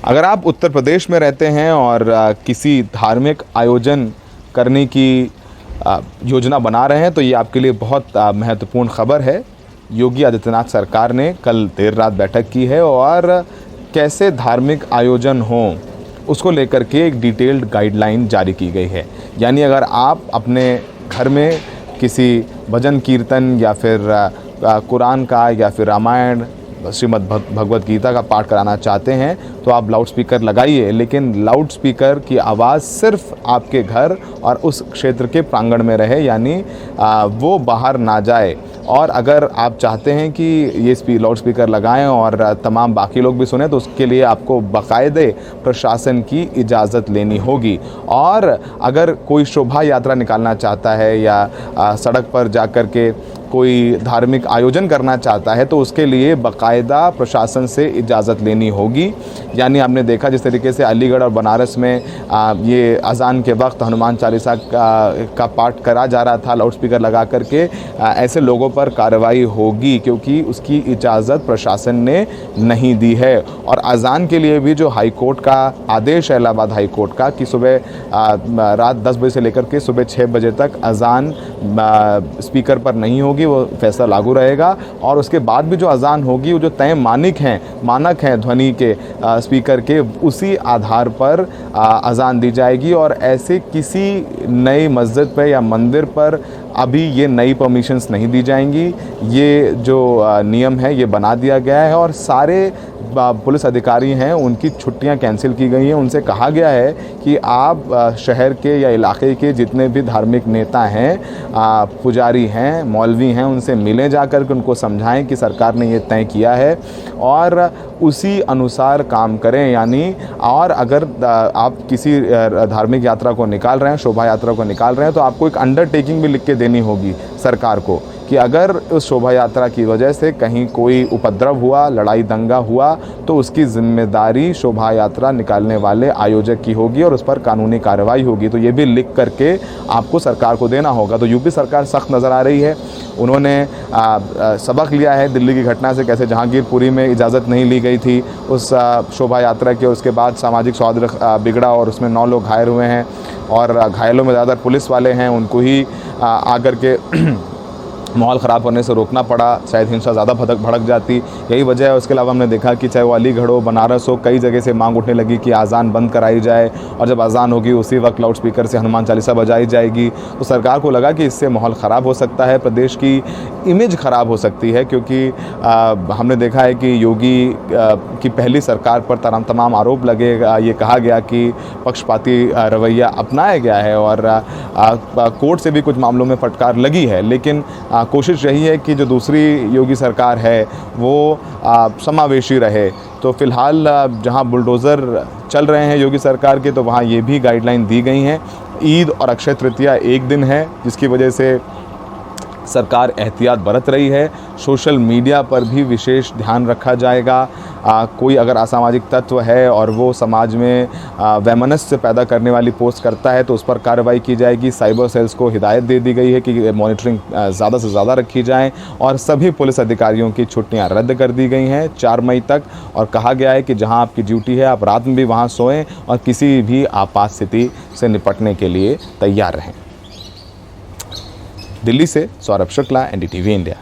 अगर आप उत्तर प्रदेश में रहते हैं और किसी धार्मिक आयोजन करने की योजना बना रहे हैं तो ये आपके लिए बहुत महत्वपूर्ण खबर है। योगी आदित्यनाथ सरकार ने कल देर रात बैठक की है और कैसे धार्मिक आयोजन हों उसको लेकर के एक डिटेल्ड गाइडलाइन जारी की गई है। यानी अगर आप अपने घर में किसी भजन कीर्तन या फिर कुरान का या फिर रामायण श्रीमद् भगवत गीता का पाठ कराना चाहते हैं तो आप लाउड स्पीकर लगाइए, लेकिन लाउड स्पीकर की आवाज़ सिर्फ आपके घर और उस क्षेत्र के प्रांगण में रहे, यानी वो बाहर ना जाए। और अगर आप चाहते हैं कि ये लाउड स्पीकर लगाएं और तमाम बाकी लोग भी सुने तो उसके लिए आपको बाकायदे प्रशासन की इजाज़त लेनी होगी। और अगर कोई शोभा यात्रा निकालना चाहता है या सड़क पर जाकर के कोई धार्मिक आयोजन करना चाहता है तो उसके लिए बाकायदा प्रशासन से इजाज़त लेनी होगी। यानी आपने देखा जिस तरीके से अलीगढ़ और बनारस में ये अज़ान के वक्त हनुमान चालीसा का पाठ करा जा रहा था लाउड स्पीकर लगा करके, ऐसे लोगों पर कार्रवाई होगी क्योंकि उसकी इजाज़त प्रशासन ने नहीं दी है। और अज़ान के लिए भी जो हाई कोर्ट का आदेश है, इलाहाबाद हाई कोर्ट का, कि सुबह रात 10 बजे से लेकर के सुबह 6 बजे तक अज़ान स्पीकर पर नहीं होगी, वो फैसला लागू रहेगा। और उसके बाद भी जो अज़ान होगी वो जो तय मानक हैं ध्वनि के स्पीकर के, उसी आधार पर अज़ान दी जाएगी। और ऐसे किसी नई मस्जिद पर या मंदिर पर अभी ये नई परमिशंस नहीं दी जाएंगी। ये जो नियम है ये बना दिया गया है और सारे पुलिस अधिकारी हैं उनकी छुट्टियां कैंसिल की गई हैं। उनसे कहा गया है कि आप शहर के या इलाके के जितने भी धार्मिक नेता हैं, पुजारी हैं, मौलवी हैं, उनसे मिलें, जाकर के उनको समझाएं कि सरकार ने ये तय किया है और उसी अनुसार काम करें। यानी और अगर आप किसी धार्मिक यात्रा को निकाल रहे हैं, शोभा यात्रा को निकाल रहे हैं, तो आपको एक अंडरटेकिंग भी लिख के देनी होगी सरकार को कि अगर उस शोभा यात्रा की वजह से कहीं कोई उपद्रव हुआ, लड़ाई दंगा हुआ, तो उसकी जिम्मेदारी शोभा यात्रा निकालने वाले आयोजक की होगी और उस पर कानूनी कार्रवाई होगी। तो ये भी लिख करके आपको सरकार को देना होगा। तो यूपी सरकार सख्त नज़र आ रही है। उन्होंने सबक लिया है दिल्ली की घटना से, कैसे जहांगीरपुरी में इजाज़त नहीं ली गई थी उस शोभा यात्रा के, उसके बाद सामाजिक सौहार्द बिगड़ा और उसमें 9 लोग घायल हुए हैं और घायलों में ज़्यादातर पुलिस वाले हैं। उनको ही आकर के माहौल ख़राब होने से रोकना पड़ा, शायद हिंसा ज़्यादा भड़क जाती, यही वजह है। उसके अलावा हमने देखा कि चाहे वो अलीगढ़ हो, बनारस हो, कई जगह से मांग उठने लगी कि अज़ान बंद कराई जाए और जब अज़ान होगी उसी वक्त लाउड स्पीकर से हनुमान चालीसा बजाई जाएगी। तो सरकार को लगा कि इससे माहौल ख़राब हो सकता है, प्रदेश की इमेज ख़राब हो सकती है, क्योंकि हमने देखा है कि योगी की पहली सरकार पर तमाम आरोप लगे, ये कहा गया कि पक्षपाती रवैया अपनाया गया है और कोर्ट से भी कुछ मामलों में फटकार लगी है। लेकिन कोशिश रही है कि जो दूसरी योगी सरकार है वो समावेशी रहे। तो फ़िलहाल जहां बुलडोज़र चल रहे हैं योगी सरकार के, तो वहां ये भी गाइडलाइन दी गई हैं। ईद और अक्षय तृतीया एक दिन है, जिसकी वजह से सरकार एहतियात बरत रही है। सोशल मीडिया पर भी विशेष ध्यान रखा जाएगा। कोई अगर असामाजिक तत्व है और वो समाज में वैमनस्य पैदा करने वाली पोस्ट करता है तो उस पर कार्रवाई की जाएगी। साइबर सेल्स को हिदायत दे दी गई है कि मॉनिटरिंग ज़्यादा से ज़्यादा रखी जाए और सभी पुलिस अधिकारियों की छुट्टियां रद्द कर दी गई हैं 4 मई तक। और कहा गया है कि जहां आपकी ड्यूटी है आप रात में भी वहां सोएं और किसी भी आपात स्थिति से निपटने के लिए तैयार रहें। दिल्ली से सौरभ शुक्ला, NDTV इंडिया।